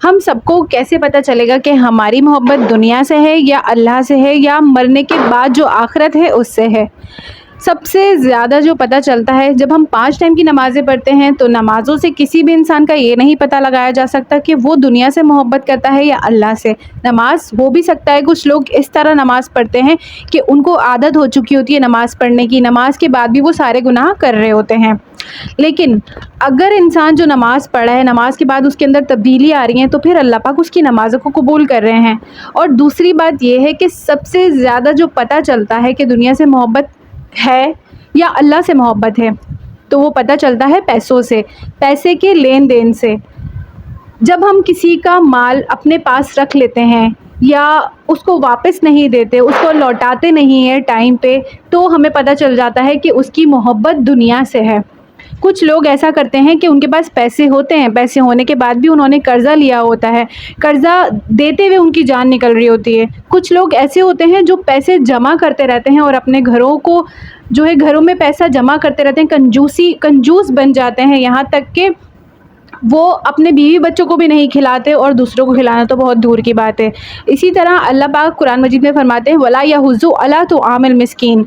ہم سب کو کیسے پتہ چلے گا کہ ہماری محبت دنیا سے ہے یا اللہ سے ہے یا مرنے کے بعد جو آخرت ہے اس سے ہے؟ سب سے زیادہ جو پتہ چلتا ہے جب ہم 5 ٹائم کی نمازیں پڑھتے ہیں تو نمازوں سے کسی بھی انسان کا یہ نہیں پتہ لگایا جا سکتا کہ وہ دنیا سے محبت کرتا ہے یا اللہ سے۔ نماز ہو بھی سکتا ہے کچھ لوگ اس طرح نماز پڑھتے ہیں کہ ان کو عادت ہو چکی ہوتی ہے نماز پڑھنے کی، نماز کے بعد بھی وہ سارے گناہ کر رہے ہوتے ہیں۔ لیکن اگر انسان جو نماز پڑھا ہے، نماز کے بعد اس کے اندر تبدیلی آ رہی ہیں تو پھر اللہ پاک اس کی نمازوں کو قبول کر رہے ہیں۔ اور دوسری بات یہ ہے کہ سب سے زیادہ جو پتہ چلتا ہے کہ دنیا سے محبت ہے یا اللہ سے محبت ہے تو وہ پتہ چلتا ہے پیسوں سے، پیسے کے لین دین سے۔ جب ہم کسی کا مال اپنے پاس رکھ لیتے ہیں یا اس کو واپس نہیں دیتے، اس کو لوٹاتے نہیں ہیں ٹائم پہ، تو ہمیں پتہ چل جاتا ہے کہ اس کی محبت دنیا سے ہے۔ کچھ لوگ ایسا کرتے ہیں کہ ان کے پاس پیسے ہوتے ہیں، پیسے ہونے کے بعد بھی انہوں نے قرضہ لیا ہوتا ہے، قرضہ دیتے ہوئے ان کی جان نکل رہی ہوتی ہے۔ کچھ لوگ ایسے ہوتے ہیں جو پیسے جمع کرتے رہتے ہیں اور اپنے گھروں کو جو ہے گھروں میں پیسہ جمع کرتے رہتے ہیں، کنجوس بن جاتے ہیں، یہاں تک کہ وہ اپنے بیوی بچوں کو بھی نہیں کھلاتے اور دوسروں کو کھلانا تو بہت دور کی بات ہے۔ اسی طرح اللہ پاک قرآن مجید میں فرماتے ہیں وَلَا يَحُضُّ عَلَىٰ طَعَامِ الْمِسْكِينِ،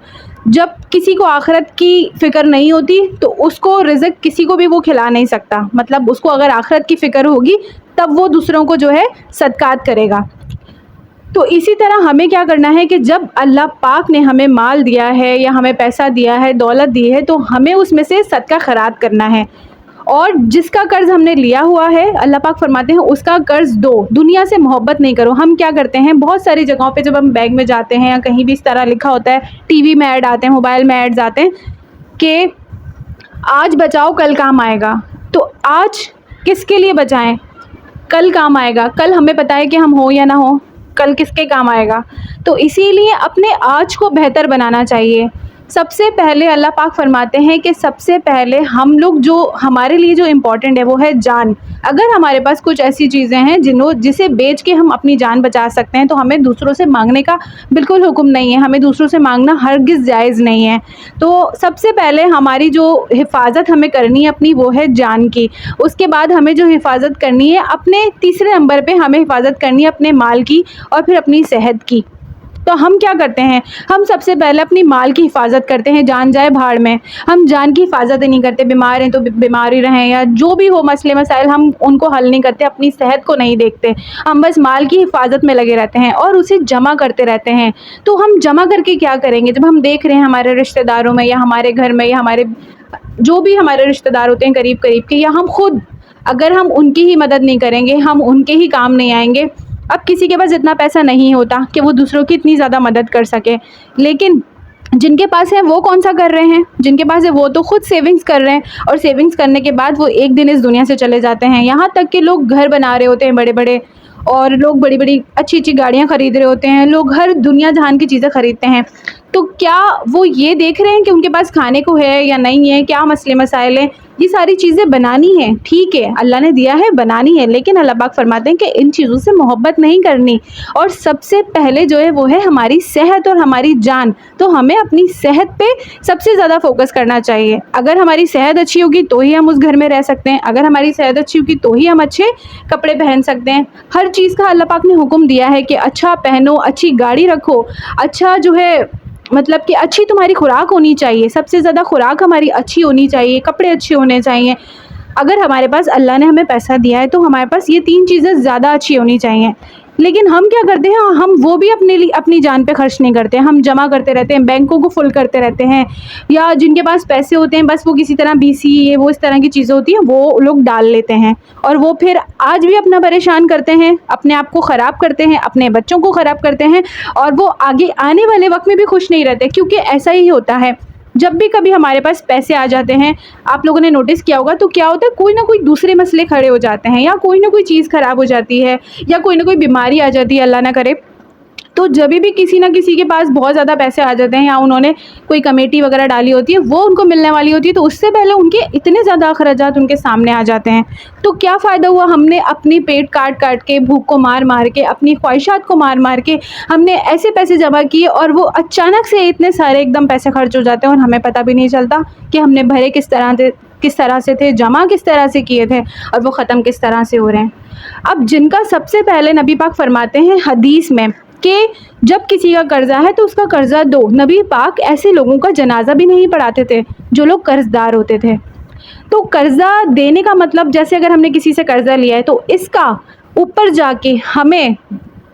جب کسی کو آخرت کی فکر نہیں ہوتی تو اس کو رزق کسی کو بھی وہ کھلا نہیں سکتا، مطلب اس کو اگر آخرت کی فکر ہوگی تب وہ دوسروں کو جو ہے صدقات کرے گا۔ تو اسی طرح ہمیں کیا کرنا ہے کہ جب اللہ پاک نے ہمیں مال دیا ہے یا ہمیں پیسہ دیا ہے، دولت دی ہے، تو ہمیں اس میں سے صدقہ خیرات کرنا ہے۔ اور جس کا قرض ہم نے لیا ہوا ہے اللہ پاک فرماتے ہیں اس کا قرض دو، دنیا سے محبت نہیں کرو۔ ہم کیا کرتے ہیں بہت ساری جگہوں پہ جب ہم بینک میں جاتے ہیں یا کہیں بھی اس طرح لکھا ہوتا ہے، ٹی وی میں ایڈ آتے ہیں، موبائل میں ایڈز آتے ہیں کہ آج بچاؤ کل کام آئے گا۔ تو آج کس کے لیے بچائیں؟ کل کام آئے گا۔ کل ہمیں پتہ ہے کہ ہم ہو یا نہ ہو، کل کس کے کام آئے گا؟ تو اسی لیے اپنے آج کو بہتر بنانا چاہیے۔ سب سے پہلے اللہ پاک فرماتے ہیں کہ سب سے پہلے ہم لوگ جو ہمارے لیے جو امپورٹنٹ ہے وہ ہے جان۔ اگر ہمارے پاس کچھ ایسی چیزیں ہیں جسے بیچ کے ہم اپنی جان بچا سکتے ہیں تو ہمیں دوسروں سے مانگنے کا بالکل حکم نہیں ہے، ہمیں دوسروں سے مانگنا ہرگز جائز نہیں ہے۔ تو سب سے پہلے ہماری جو حفاظت ہمیں کرنی ہے اپنی وہ ہے جان کی۔ اس کے بعد ہمیں جو حفاظت کرنی ہے اپنے تیسرے نمبر پہ ہمیں حفاظت کرنی ہے اپنے مال کی اور پھر اپنی صحت کی۔ تو ہم کیا کرتے ہیں؟ ہم سب سے پہلے اپنی مال کی حفاظت کرتے ہیں، جان جائے بھاڑ میں۔ ہم جان کی حفاظت ہی نہیں کرتے، بیمار ہیں تو بیمار ہی رہیں یا جو بھی ہو مسئلے مسائل ہم ان کو حل نہیں کرتے، اپنی صحت کو نہیں دیکھتے، ہم بس مال کی حفاظت میں لگے رہتے ہیں اور اسے جمع کرتے رہتے ہیں۔ تو ہم جمع کر کے کیا کریں گے؟ جب ہم دیکھ رہے ہیں ہمارے رشتہ داروں میں یا ہمارے گھر میں یا ہمارے جو بھی ہمارے رشتہ دار ہوتے ہیں قریب کے یا ہم خود اگر ہم ان کی ہی مدد نہیں کریں گے، ہم ان کے ہی کام نہیں آئیں گے۔ اب کسی کے پاس اتنا پیسہ نہیں ہوتا کہ وہ دوسروں کی اتنی زیادہ مدد کر سکے، لیکن جن کے پاس ہے وہ کون سا کر رہے ہیں؟ جن کے پاس ہے وہ تو خود سیونگز کر رہے ہیں اور سیونگز کرنے کے بعد وہ ایک دن اس دنیا سے چلے جاتے ہیں۔ یہاں تک کہ لوگ گھر بنا رہے ہوتے ہیں بڑے بڑے، اور لوگ بڑی بڑی اچھی اچھی گاڑیاں خرید رہے ہوتے ہیں، لوگ ہر دنیا جہان کی چیزیں خریدتے ہیں۔ تو کیا وہ یہ دیکھ رہے ہیں کہ ان کے پاس کھانے کو ہے یا نہیں ہے، کیا مسئلے مسائل ہیں؟ یہ ساری چیزیں بنانی ہیں، ٹھیک ہے اللہ نے دیا ہے بنانی ہے، لیکن اللہ پاک فرماتے ہیں کہ ان چیزوں سے محبت نہیں کرنی۔ اور سب سے پہلے جو ہے وہ ہے ہماری صحت اور ہماری جان۔ تو ہمیں اپنی صحت پہ سب سے زیادہ فوکس کرنا چاہیے۔ اگر ہماری صحت اچھی ہوگی تو ہی ہم اس گھر میں رہ سکتے ہیں، اگر ہماری صحت اچھی ہوگی تو ہی ہم اچھے کپڑے پہن سکتے ہیں۔ ہر چیز کا اللہ پاک نے حکم دیا ہے کہ اچھا پہنو، اچھی گاڑی رکھو، اچھا جو ہے مطلب کہ اچھی تمہاری خوراک ہونی چاہیے، سب سے زیادہ خوراک ہماری اچھی ہونی چاہیے، کپڑے اچھے ہونے چاہیے۔ اگر ہمارے پاس اللہ نے ہمیں پیسہ دیا ہے تو ہمارے پاس یہ 3 چیزیں زیادہ اچھی ہونی چاہیے۔ لیکن ہم کیا کرتے ہیں؟ ہم وہ بھی اپنے لیے اپنی جان پہ خرچ نہیں کرتے، ہم جمع کرتے رہتے ہیں، بینکوں کو فل کرتے رہتے ہیں، یا جن کے پاس پیسے ہوتے ہیں بس وہ کسی طرح BC وہ اس طرح کی چیزیں ہوتی ہیں وہ لوگ ڈال لیتے ہیں، اور وہ پھر آج بھی اپنا پریشان کرتے ہیں، اپنے آپ کو خراب کرتے ہیں، اپنے بچوں کو خراب کرتے ہیں، اور وہ آگے آنے والے وقت میں بھی خوش نہیں رہتے، کیونکہ ایسا ہی ہوتا ہے۔ جب بھی کبھی ہمارے پاس پیسے آ جاتے ہیں، آپ لوگوں نے نوٹس کیا ہوگا، تو کیا ہوتا ہے کوئی نہ کوئی دوسرے مسئلے کھڑے ہو جاتے ہیں، یا کوئی نہ کوئی چیز خراب ہو جاتی ہے، یا کوئی نہ کوئی بیماری آ جاتی ہے اللہ نہ کرے۔ تو جب بھی کسی نہ کسی کے پاس بہت زیادہ پیسے آ جاتے ہیں یا انہوں نے کوئی کمیٹی وغیرہ ڈالی ہوتی ہے وہ ان کو ملنے والی ہوتی ہے، تو اس سے پہلے ان کے اتنے زیادہ اخراجات ان کے سامنے آ جاتے ہیں۔ تو کیا فائدہ ہوا؟ ہم نے اپنی پیٹ کاٹ کے، بھوک کو مار مار کے، اپنی خواہشات کو مار مار کے ہم نے ایسے پیسے جمع کیے، اور وہ اچانک سے اتنے سارے ایک دم پیسے خرچ ہو جاتے ہیں اور ہمیں پتہ بھی نہیں چلتا کہ ہم نے بھرے کس طرح سے تھے، جمع کس طرح سے کیے تھے، اور وہ ختم کس طرح سے ہو رہے ہیں۔ اب جن کا سب سے پہلے نبی پاک فرماتے ہیں حدیث میں کہ جب کسی کا قرضہ ہے تو اس کا قرضہ دو۔ نبی پاک ایسے لوگوں کا جنازہ بھی نہیں پڑھاتے تھے جو لوگ قرض دار ہوتے تھے۔ تو قرضہ دینے کا مطلب، جیسے اگر ہم نے کسی سے قرضہ لیا ہے تو اس کا اوپر جا کے ہمیں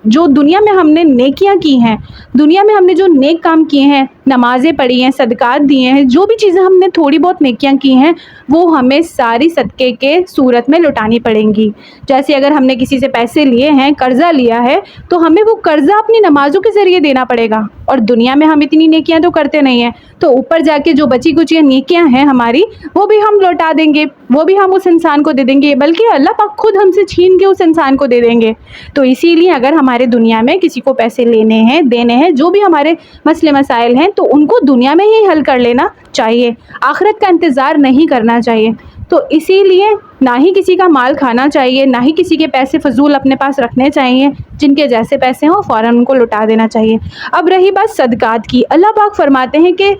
جو دنیا میں ہم نے نیکیاں کی ہیں، دنیا میں ہم نے جو نیک کام کیے ہیں، نمازیں پڑھی ہیں، صدقات دیے ہیں، جو بھی چیزیں ہم نے تھوڑی بہت نیکیاں کی ہیں، وہ ہمیں ساری صدقے کے صورت میں لوٹانی پڑیں گی۔ جیسے اگر ہم نے کسی سے پیسے لیے ہیں، قرضہ لیا ہے، تو ہمیں وہ قرضہ اپنی نمازوں کے ذریعے دینا پڑے گا، اور دنیا میں ہم اتنی نیکیاں تو کرتے نہیں ہیں، تو اوپر جا کے جو بچی کچھ نیکیاں ہیں ہماری، وہ بھی ہم لوٹا دیں گے، وہ بھی ہم اس انسان کو دے دیں گے، بلکہ اللہ پاک خود ہم سے چھین کے اس انسان کو دے دیں گے۔ تو اسی لیے اگر ہمارے دنیا میں کسی کو پیسے لینے ہیں، دینے ہیں، جو بھی ہمارے مسئلے مسائل ہیں، تو ان کو دنیا میں ہی حل کر لینا چاہیے، آخرت کا انتظار نہیں کرنا چاہیے۔ تو اسی لیے نہ ہی کسی کا مال کھانا چاہیے، نہ ہی کسی کے پیسے فضول اپنے پاس رکھنے چاہیے، جن کے جیسے پیسے ہوں فوراً ان کو لوٹا دینا چاہیے۔ اب رہی بات صدقات کی، اللہ پاک فرماتے ہیں کہ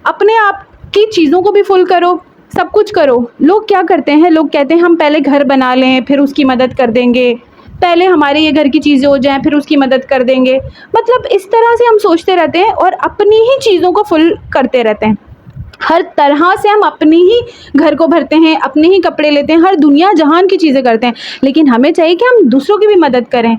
اپنے آپ کی چیزوں کو بھی فل کرو، سب کچھ کرو۔ لوگ کیا کرتے ہیں، لوگ کہتے ہیں ہم پہلے گھر بنا لیں پھر اس کی مدد کر دیں گے، پہلے ہمارے یہ گھر کی چیزیں ہو جائیں پھر اس کی مدد کر دیں گے، مطلب اس طرح سے ہم سوچتے رہتے ہیں اور اپنی ہی چیزوں کو فل کرتے رہتے ہیں۔ ہر طرح سے ہم اپنی ہی گھر کو بھرتے ہیں، اپنے ہی کپڑے لیتے ہیں، ہر دنیا جہان کی چیزیں کرتے ہیں، لیکن ہمیں چاہیے کہ ہم دوسروں کی بھی مدد کریں،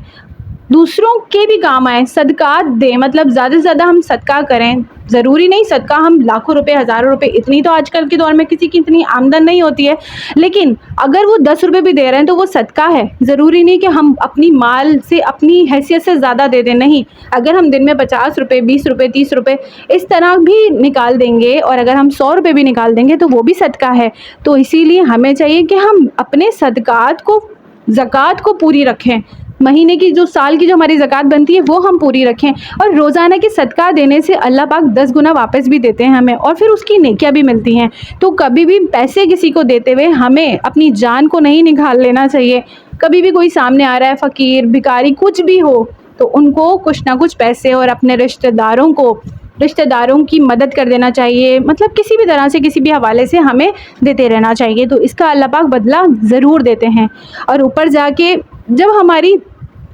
دوسروں کے بھی کام آئیں، صدقات دیں، مطلب زیادہ سے زیادہ ہم صدقہ کریں۔ ضروری نہیں صدقہ ہم لاکھوں روپے، ہزاروں روپے، اتنی تو آج کل کے دور میں کسی کی اتنی آمدن نہیں ہوتی ہے، لیکن اگر وہ 10 روپے بھی دے رہے ہیں تو وہ صدقہ ہے۔ ضروری نہیں کہ ہم اپنی مال سے، اپنی حیثیت سے زیادہ دے دیں، نہیں، اگر ہم دن میں 50 روپے، 20 روپے، 30 روپے اس طرح بھی نکال دیں گے، اور اگر ہم 100 روپے بھی نکال دیں گے تو وہ بھی صدقہ ہے۔ تو اسی لیے ہمیں چاہیے کہ ہم اپنے صدقات کو، زکوٰۃ کو پوری رکھیں، مہینے کی جو، سال کی جو ہماری زکوٰۃ بنتی ہے وہ ہم پوری رکھیں، اور روزانہ کے صدقہ دینے سے اللہ پاک 10 گنا واپس بھی دیتے ہیں ہمیں، اور پھر اس کی نیکیاں بھی ملتی ہیں۔ تو کبھی بھی پیسے کسی کو دیتے ہوئے ہمیں اپنی جان کو نہیں نکال لینا چاہیے۔ کبھی بھی کوئی سامنے آ رہا ہے، فقیر، بھکاری، کچھ بھی ہو، تو ان کو کچھ نہ کچھ پیسے، اور اپنے رشتہ داروں کی مدد کر دینا چاہیے، مطلب کسی بھی طرح سے، کسی بھی حوالے سے ہمیں دیتے رہنا چاہیے، تو اس کا اللہ پاک بدلہ ضرور دیتے ہیں۔ اور اوپر جا کے جب ہماری،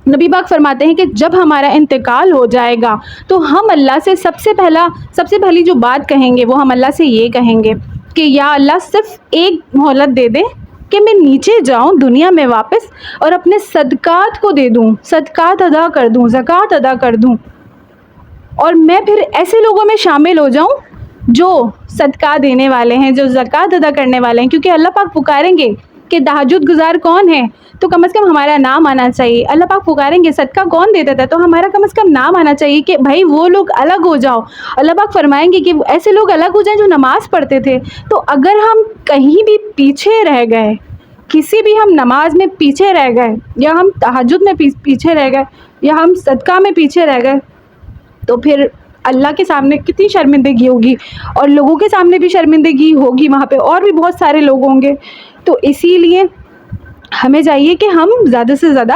نبی پاک فرماتے ہیں کہ جب ہمارا انتقال ہو جائے گا تو ہم اللہ سے سب سے پہلی جو بات کہیں گے وہ ہم اللہ سے یہ کہیں گے کہ یا اللہ صرف ایک مہلت دے دے کہ میں نیچے جاؤں دنیا میں واپس اور اپنے صدقات کو دے دوں، صدقات ادا کر دوں، زکوٰۃ ادا کر دوں، اور میں پھر ایسے لوگوں میں شامل ہو جاؤں جو صدقہ دینے والے ہیں، جو زکوٰۃ ادا کرنے والے ہیں، کیونکہ اللہ پاک پکاریں گے کہ تہجد گزار کون ہے، تو کم از کم ہمارا نام آنا چاہیے۔ اللہ پاک پکاریں گے صدقہ کون دیتا تھا، تو ہمارا کم از کم نام آنا چاہیے کہ بھائی وہ لوگ الگ ہو جاؤ۔ اللہ پاک فرمائیں گے کہ ایسے لوگ الگ ہو جائیں جو نماز پڑھتے تھے۔ تو اگر ہم کہیں بھی پیچھے رہ گئے، کسی بھی ہم نماز میں پیچھے رہ گئے، یا ہم تہجد میں پیچھے رہ گئے، یا ہم صدقہ میں پیچھے رہ گئے، تو پھر اللہ کے سامنے کتنی شرمندگی ہوگی، اور لوگوں کے سامنے بھی شرمندگی ہوگی، وہاں پہ اور بھی بہت سارے لوگ ہوں گے۔ تو اسی لیے ہمیں چاہیے کہ ہم زیادہ سے زیادہ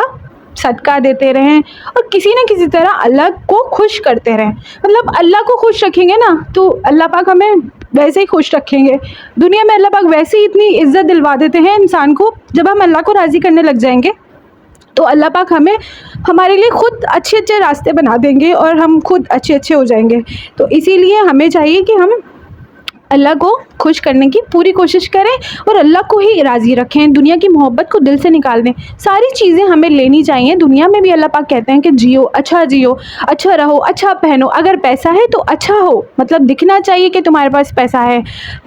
صدقہ دیتے رہیں، اور کسی نہ کسی طرح اللہ کو خوش کرتے رہیں۔ مطلب اللہ کو خوش رکھیں گے نا تو اللہ پاک ہمیں ویسے ہی خوش رکھیں گے۔ دنیا میں اللہ پاک ویسے ہی اتنی عزت دلوا دیتے ہیں انسان کو، جب ہم اللہ کو راضی کرنے لگ جائیں گے تو اللہ پاک ہمارے لیے خود اچھے اچھے راستے بنا دیں گے، اور ہم خود اچھے ہو جائیں گے۔ تو اسی لیے ہمیں چاہیے کہ ہم اللہ کو خوش کرنے کی پوری کوشش کریں، اور اللہ کو ہی راضی رکھیں، دنیا کی محبت کو دل سے نکال دیں۔ ساری چیزیں ہمیں لینی چاہیے، دنیا میں بھی اللہ پاک کہتے ہیں کہ جیو، اچھا رہو، اچھا پہنو، اگر پیسہ ہے تو اچھا ہو، مطلب دکھنا چاہیے کہ تمہارے پاس پیسہ ہے،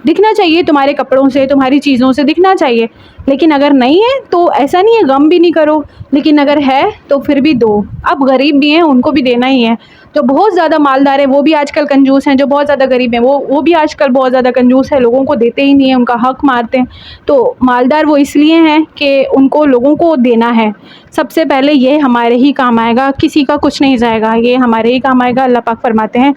دکھنا چاہیے تمہارے کپڑوں سے، تمہاری چیزوں سے دکھنا چاہیے، لیکن اگر نہیں ہے تو ایسا نہیں ہے غم بھی نہیں کرو، لیکن اگر ہے تو پھر بھی دو۔ اب غریب بھی ہیں، ان کو بھی دینا ہی ہے۔ جو بہت زیادہ مالدار ہیں وہ بھی آج کل کنجوس ہیں، جو بہت زیادہ غریب ہیں وہ بھی آج کل بہت زیادہ کنجوس ہے، لوگوں کو دیتے ہی نہیں ہیں، ان کا حق مارتے ہیں۔ تو مالدار وہ اس لیے ہیں کہ ان کو لوگوں کو دینا ہے، سب سے پہلے یہ ہمارے ہی کام آئے گا، کسی کا کچھ نہیں جائے گا، یہ ہمارے ہی کام آئے گا، اللہ پاک فرماتے ہیں۔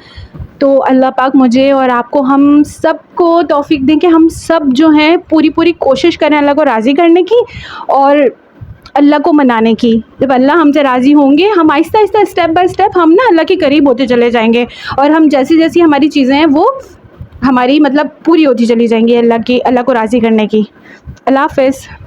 تو اللہ پاک مجھے اور آپ کو، ہم سب کو توفیق دیں کہ ہم سب جو ہیں پوری کوشش کریں اللہ کو راضی کرنے کی اور اللہ کو منانے کی۔ جب اللہ ہم سے راضی ہوں گے، ہم آہستہ اسٹیپ بائی اسٹیپ ہم نا اللہ کے قریب ہوتے چلے جائیں گے، اور ہم جیسی ہماری چیزیں ہیں وہ ہماری مطلب پوری ہوتی چلی جائیں گی اللہ کو راضی کرنے کی۔ اللہ حافظ۔